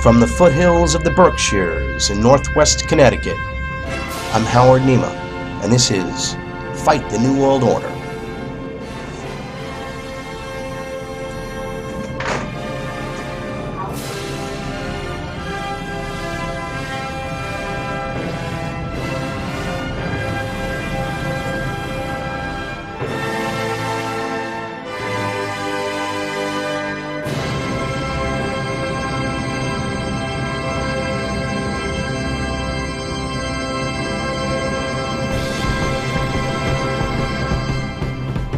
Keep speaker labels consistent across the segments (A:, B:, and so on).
A: From the foothills of the Berkshires in northwest Connecticut, I'm Howard Nema, and this is Fight the New World Order.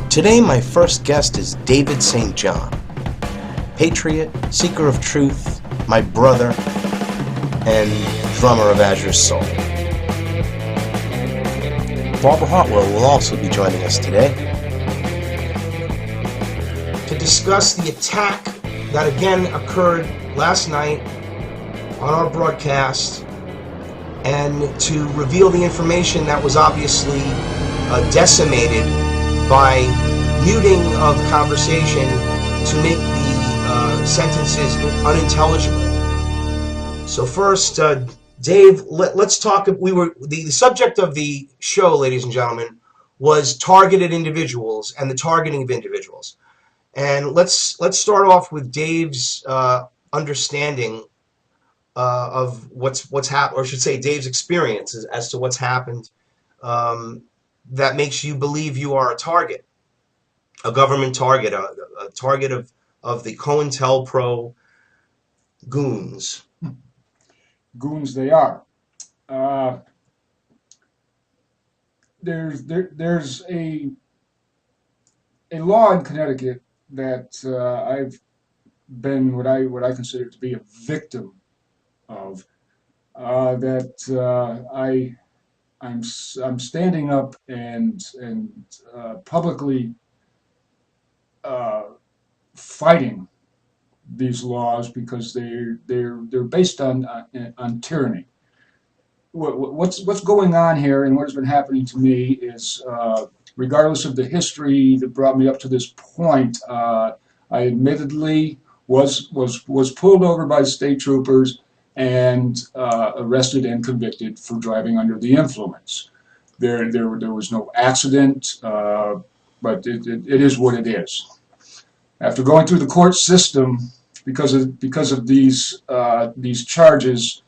A: Today my first guest is David St. John, patriot, seeker of truth, my brother, and drummer of Azure's Soul. Barbara Hartwell will also be joining us today to discuss the attack that again occurred last night on our broadcast and to reveal the information that was obviously decimated by muting of conversation to make the sentences unintelligible. So first, Dave, let's talk. The subject of the show, ladies and gentlemen, was targeted individuals and the targeting of individuals. And let's start off with Dave's understanding of what's happened, or I should say, Dave's experience as to what's happened. That makes you believe you are a target, a government target, a target of the COINTELPRO goons.
B: Goons they are. There's a law in Connecticut that I've been what I consider to be a victim of. I'm standing up and publicly fighting these laws because they're based on tyranny. What's going on here and what has been happening to me is, regardless of the history that brought me up to this point, I admittedly was pulled over by state troopers and arrested and convicted for driving under the influence. There was no accident, but it is what it is. After going through the court system, because of these charges,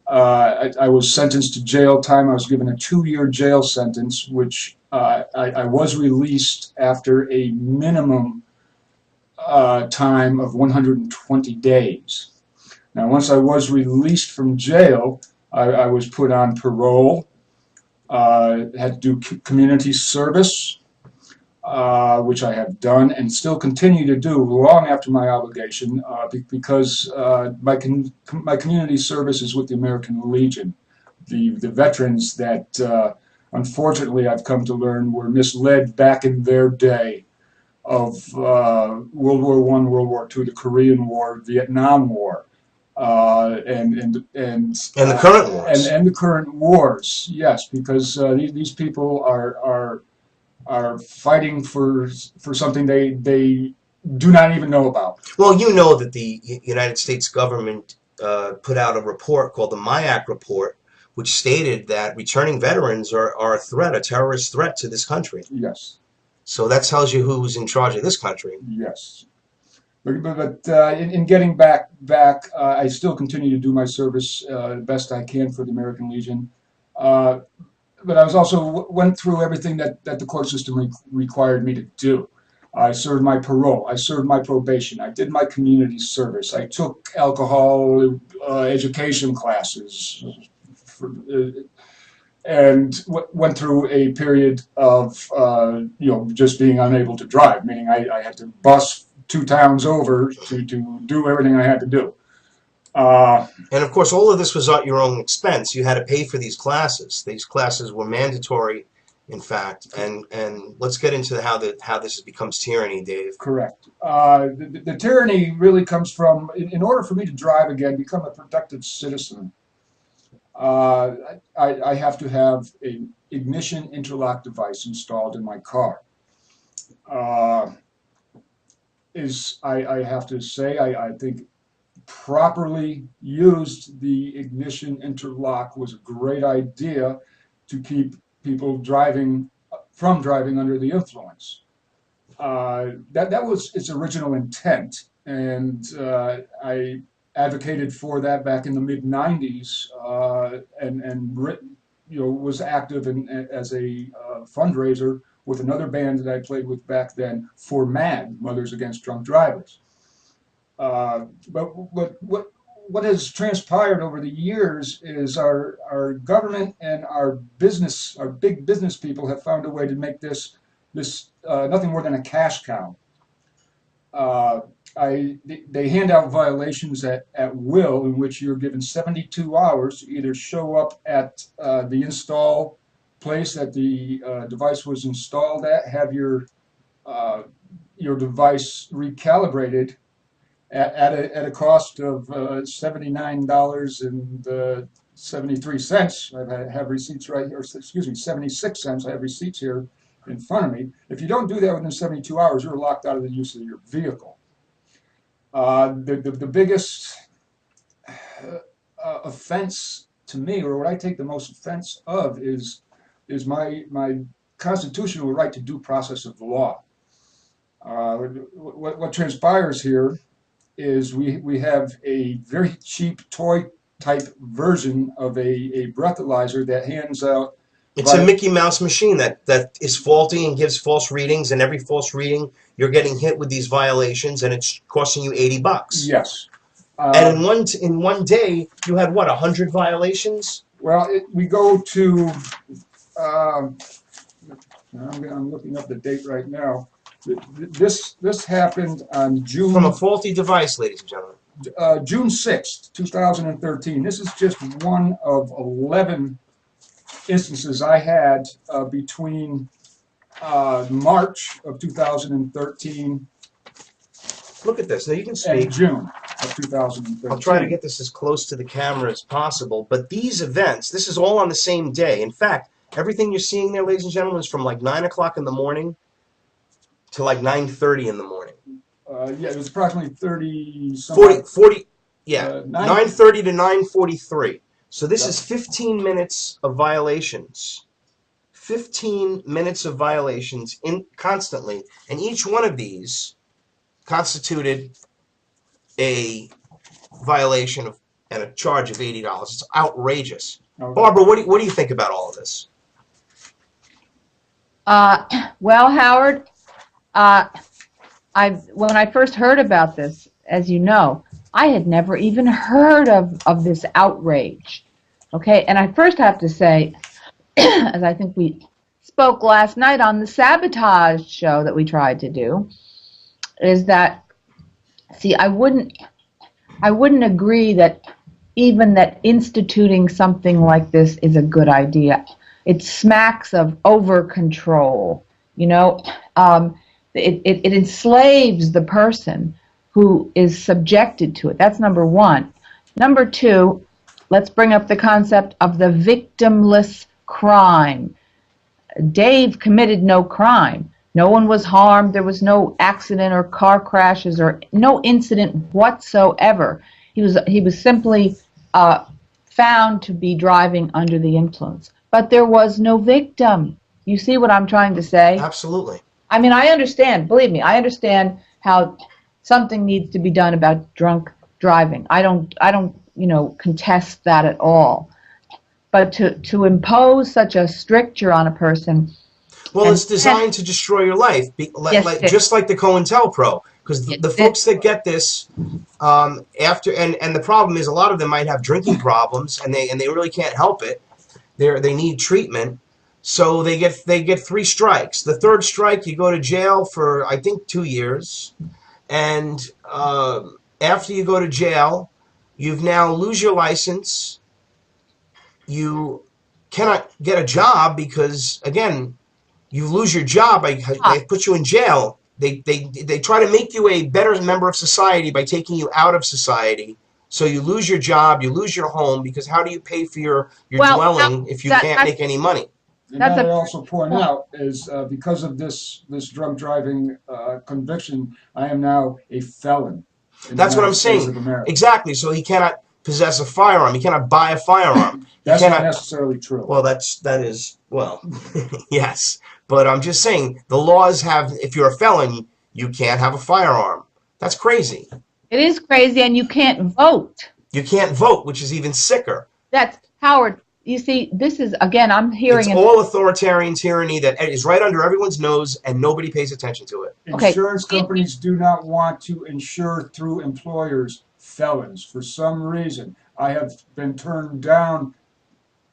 B: I was sentenced to jail time. I was given a 2-year jail sentence, which I was released after a minimum time of 120 days. Now, once I was released from jail, I was put on parole, had to do community service, which I have done and still continue to do long after my obligation, because my community service is with the American Legion, the veterans that unfortunately I've come to learn were misled back in their day of World War I, World War II, the Korean War, Vietnam War. And
A: the current wars.
B: And the current wars, yes, because these people are fighting for something they do not even know about.
A: Well, you know that the United States government put out a report called the MIAC report, which stated that returning veterans are a threat, a terrorist threat to this country.
B: Yes.
A: So that tells you who's in charge of this country.
B: Yes. But in getting back, I still continue to do my service the best I can for the American Legion. But I was also went through everything that the court system required me to do. I served my parole. I served my probation. I did my community service. I took alcohol education classes, and went through a period of just being unable to drive, meaning I had to bus 2 towns over to do everything I had to do.
A: And of course, all of this was at your own expense. You had to pay for these classes. These classes were mandatory, in fact. And let's get into how this becomes tyranny, Dave.
B: Correct. The tyranny really comes from, in order for me to drive again, become a productive citizen, I have to have an ignition interlock device installed in my car. I have to say, I think properly used, the ignition interlock was a great idea to keep people from driving under the influence. That was its original intent, and I advocated for that back in the mid '90s, and was active as a fundraiser with another band that I played with back then for MAD, Mothers Against Drunk Drivers. But what has transpired over the years is our government and our big business people have found a way to make this nothing more than a cash cow. They hand out violations at will, in which you're given 72 hours to either show up at the install place that the device was installed at, have your device recalibrated at a cost of $79.73. I have receipts right here, excuse me, 76 cents. I have receipts here in front of me. If you don't do that within 72 hours, you're locked out of the use of your vehicle. The biggest offense to me, or what I take the most offense of, is my constitutional right to due process of the law. What transpires here is we have a very cheap toy type version of a breathalyzer that hands out.
A: It's a Mickey Mouse machine that is faulty and gives false readings, and every false reading you're getting hit with these violations, and it's costing you $80.
B: Yes.
A: And in one day you had what, 100 violations?
B: Well, we go to. I'm looking up the date right now. This happened on June.
A: From a faulty device, ladies and gentlemen.
B: June 6th, 2013. This is just one of 11 instances I had between March of 2013.
A: Look at this. Now you can speak.
B: And June of 2013.
A: I'll try to get this as close to the camera as possible. But these events, this is all on the same day. In fact, everything you're seeing there, ladies and gentlemen, is from like 9 o'clock in the morning to like 9:30 in the morning.
B: Yeah, it was approximately
A: 40, yeah, 9:30 to 9:43. So this is 15 minutes of violations. 15 minutes of violations constantly. And each one of these constituted a violation and a charge of $80. It's outrageous. Okay. Barbara, what do you think about all of this?
C: Well, Howard, when I first heard about this, as you know, I had never even heard of this outrage. Okay, and I first have to say, as I think we spoke last night on the sabotage show that we tried to do, is that, see, I wouldn't agree that even that instituting something like this is a good idea. It smacks of over-control, you know. It enslaves the person who is subjected to it. That's number one. Number two, let's bring up the concept of the victimless crime. Dave committed no crime. No one was harmed. There was no accident or car crashes or no incident whatsoever. He was simply found to be driving under the influence. But there was no victim. You see what I'm trying to say?
A: Absolutely.
C: I mean, I understand. Believe me, I understand how something needs to be done about drunk driving. I don't, contest that at all. But to impose such a stricture on a person.
A: Well, it's designed to destroy your life, just like the COINTELPRO. Because the folks that get this after, and the problem is a lot of them might have drinking problems, and they really can't help it. They need treatment. So they get 3 strikes. The third strike, you go to jail for, I think, 2 years. And after you go to jail, you've now lose your license. You cannot get a job because, again, you lose your job. They put you in jail. They try to make you a better member of society by taking you out of society. So you lose your job, you lose your home, because how do you pay for your dwelling if you can't make any money?
B: And that I also point out is because of this drunk driving conviction, I am now a felon. in the
A: That's what
B: United
A: I'm
B: States
A: saying.
B: of America.
A: Exactly. So he cannot possess a firearm. He cannot buy a firearm.
B: That's
A: He
B: not
A: cannot.
B: necessarily true.
A: Well, that is well, yes. But I'm just saying the laws have. If you're a felon, you can't have a firearm. That's crazy.
C: It is crazy, and you can't vote.
A: You can't vote, which is even sicker.
C: That's Howard. You see, this is again. I'm
A: It's
C: hearing.
A: all authoritarian tyranny that is right under everyone's nose, and nobody pays attention to it.
C: Okay.
B: Insurance companies do not want to insure through employers felons. For some reason, I have been turned down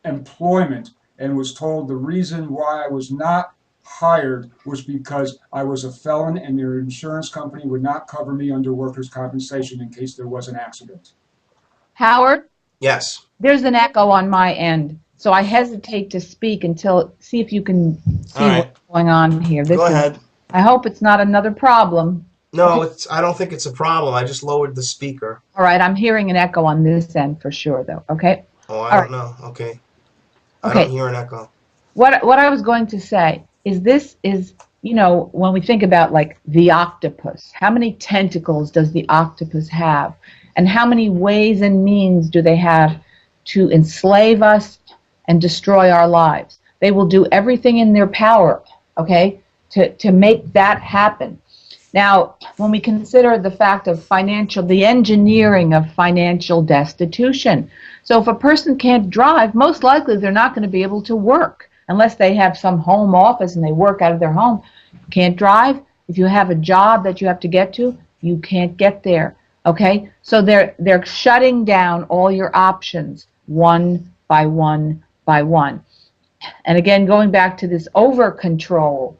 B: employment and was told the reason why I was not hired was because I was a felon and their insurance company would not cover me under workers' compensation in case there was an accident.
C: Howard,
A: Yes.
C: there's an echo on my end, so I hesitate to speak until see if you can see
A: All right.
C: what's going on here.
A: Go ahead.
C: I hope it's not another problem.
A: No, it's. I don't think it's a problem. I just lowered the speaker.
C: All right, I'm hearing an echo on this end for sure, though. Okay.
A: Oh, I
C: All
A: don't know. Okay. I
C: Okay.
A: don't hear an echo.
C: What I was going to say is this is, you know, when we think about like the octopus, how many tentacles does the octopus have? And how many ways and means do they have to enslave us and destroy our lives? They will do everything in their power, okay, to make that happen. Now, when we consider the fact of the engineering of financial destitution, so if a person can't drive, most likely they're not going to be able to work unless they have some home office and they work out of their home. Can't drive. If you have a job that you have to get to, you can't get there. Okay? So they're shutting down all your options one by one by one. And again, going back to this over control,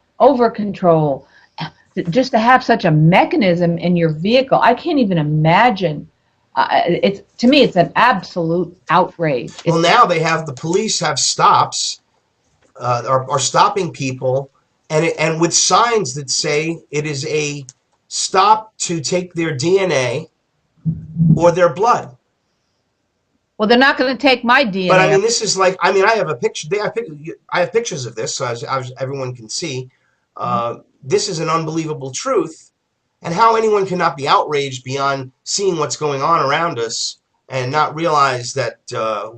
C: just to have such a mechanism in your vehicle, I can't even imagine. To me, it's an absolute outrage.
A: Well, now the police have stops, are stopping people, and with signs that say it is a stop to take their DNA or their blood.
C: Well, they're not going to take my DNA.
A: But I mean, this is like, I mean, I have a picture. I have pictures of this, so as everyone can see. This is an unbelievable truth, and how anyone cannot be outraged beyond seeing what's going on around us and not realize that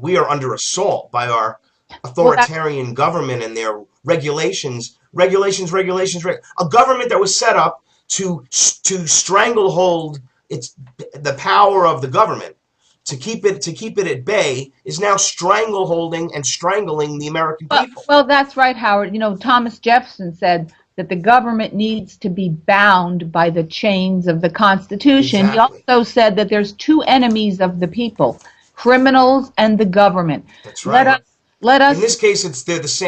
A: we are under assault by our authoritarian government and their regulations. A government that was set up to stranglehold the power of the government. To keep it at bay is now strangleholding and strangling the American people.
C: Well, that's right, Howard. You know, Thomas Jefferson said that the government needs to be bound by the chains of the Constitution.
A: Exactly.
C: He also said that there's two enemies of the people, criminals and the government.
A: That's right.
C: Let us.
A: In this case, they're the same.